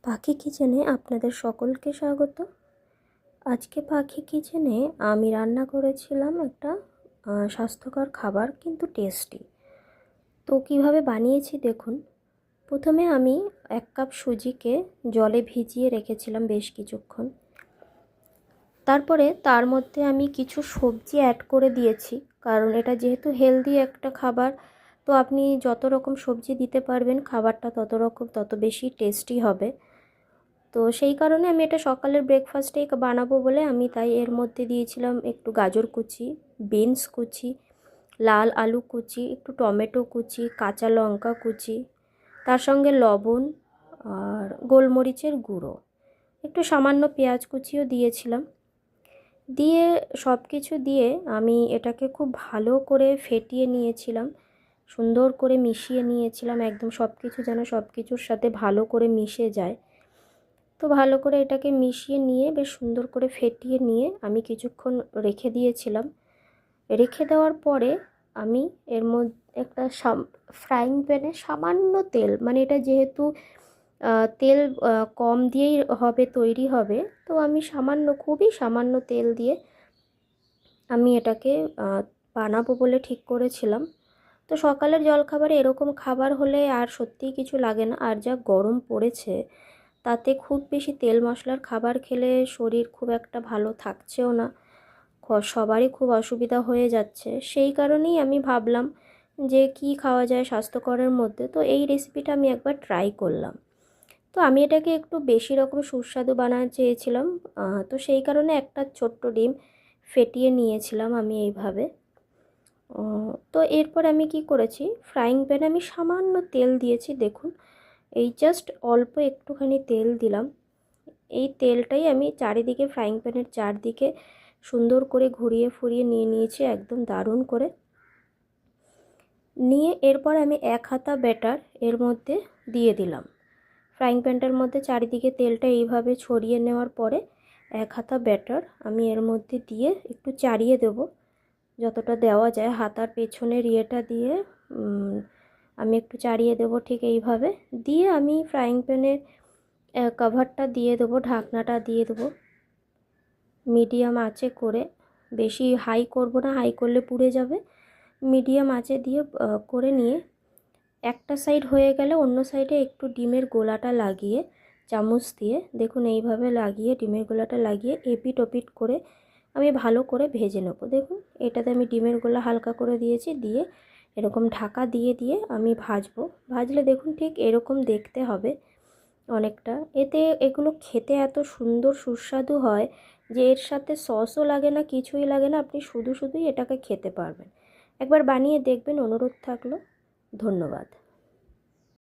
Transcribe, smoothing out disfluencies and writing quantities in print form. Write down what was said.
পাখি কিচেনে আপনাদের সকলকে স্বাগত। আজকে পাখি কিচেনে আমি রান্না করেছিলাম একটা স্বাস্থ্যকর খাবার, কিন্তু টেস্টি। তো কিভাবে বানিয়েছি দেখুন। প্রথমে আমি 1 কাপ সুজিকে জলে ভিজিয়ে রেখেছিলাম বেশ কিছুক্ষণ। তারপরে তার মধ্যে আমি কিছু সবজি অ্যাড করে দিয়েছি, কারণ এটা যেহেতু হেলদি একটা খাবার, তো আপনি যত রকম সবজি দিতে পারবেন খাবারটা তত বেশি টেস্টি হবে। তো সেই কারণে আমি এটা সকালের ব্রেকফাস্টেই বানাবো বলে আমি তাই এর মধ্যে দিয়েছিলাম একটু গাজর কুচি, বিনস কুচি, লাল আলু কুচি, একটু টমেটো কুচি, কাঁচা লঙ্কা কুচি, তার সঙ্গে লবণ আর গোলমরিচের গুঁড়ো, একটু সামান্য পেঁয়াজ কুচিও দিয়েছিলাম। দিয়ে সব কিছু দিয়ে আমি এটাকে খুব ভালো করে ফেটিয়ে নিয়েছিলাম, সুন্দর করে মিশিয়ে নিয়েছিলাম, একদম সব কিছু যেন সব কিছুর সাথে ভালো করে মিশে যায়। তো ভালো করে এটাকে মিশিয়ে নিয়ে বেশ সুন্দর করে ফেটিয়ে নিয়ে আমি কিছুক্ষণ রেখে দিয়েছিলাম। রেখে দেওয়ার পরে আমি এর মধ্যে একটা ফ্রাইং প্যানে সামান্য তেল, মানে এটা যেহেতু তেল কম দিয়েই তৈরি হবে, তো আমি খুবই সামান্য তেল দিয়ে আমি এটাকে বানাবো বলে ঠিক করেছিলাম। তো সকালের জলখাবারে এরকম খাবার হলে আর সত্যিই কিছু লাগে না। আর যা গরম পড়েছে, তাতে খুব বেশি তেল মশলার খাবার খেলে শরীর খুব একটা ভালো থাকছেও না, সবারই খুব অসুবিধা হয়ে যাচ্ছে। সেই কারণেই আমি ভাবলাম যে কি খাওয়া যায় স্বাস্থ্যকরের মধ্যে, তো এই রেসিপিটা আমি একবার ট্রাই করলাম। তো আমি এটাকে একটু বেশি রকম সুস্বাদু বানাতে চেয়েছিলাম, তো সেই কারণে একটা ছোট্ট ডিম ফেটিয়ে নিয়েছিলাম আমি এইভাবে। তো এরপর আমি কি করেছি, ফ্রাইং প্যানে আমি সামান্য তেল দিয়েছি, দেখুন এই জাস্ট অল্প একটুখানি তেল দিলাম। এই তেলটাই আমি চারিদিকে, ফ্রাইং প্যানের চারদিকে সুন্দর করে ঘুরিয়ে ফুরিয়ে নিয়ে নিয়েছি একদম দারুণ করে। নিয়ে এরপর আমি 1 হাতা ব্যাটার এর মধ্যে দিয়ে দিলাম। ফ্রাইং প্যানটার মধ্যে চারিদিকে তেলটা এইভাবে ছড়িয়ে নেওয়ার পরে 1 হাতা ব্যাটার আমি এর মধ্যে দিয়ে একটু চাড়িয়ে দেব, যতটা দেওয়া যায় হাতার পেছনের ইয়েটা দিয়ে আমি একটু চাড়িয়ে দেব ঠিক এইভাবে। দিয়ে আমি ফ্রাইং প্যানের কভারটা দিয়ে দেবো, ঢাকনাটা দিয়ে দেবো মিডিয়াম আঁচে করে। বেশি হাই করব না, হাই করলে পুড়ে যাবে। মিডিয়াম আঁচে দিয়ে করে নিয়ে একটা সাইড হয়ে গেলে অন্য সাইডে একটু ডিমের গোলাটা লাগিয়ে চামচ দিয়ে, দেখুন এইভাবে লাগিয়ে ডিমের গোলাটা লাগিয়ে এপিট ওপিট করে আমি ভালো করে ভেজে নেব। দেখুন এটাতে আমি ডিমের গোলা হালকা করে দিয়েছি, দিয়ে এরকম ঢাকা দিয়ে দিয়ে আমি ভাজবো। ভাজলে দেখুন ঠিক এরকম দেখতে হবে অনেকটা। এতে এগুলো খেতে এত সুন্দর সুস্বাদু হয় যে এর সাথে সসও লাগে না, কিছুই লাগে না, আপনি শুধুই এটাকে খেতে পারবেন। একবার বানিয়ে দেখবেন, অনুরোধ থাকলো। ধন্যবাদ।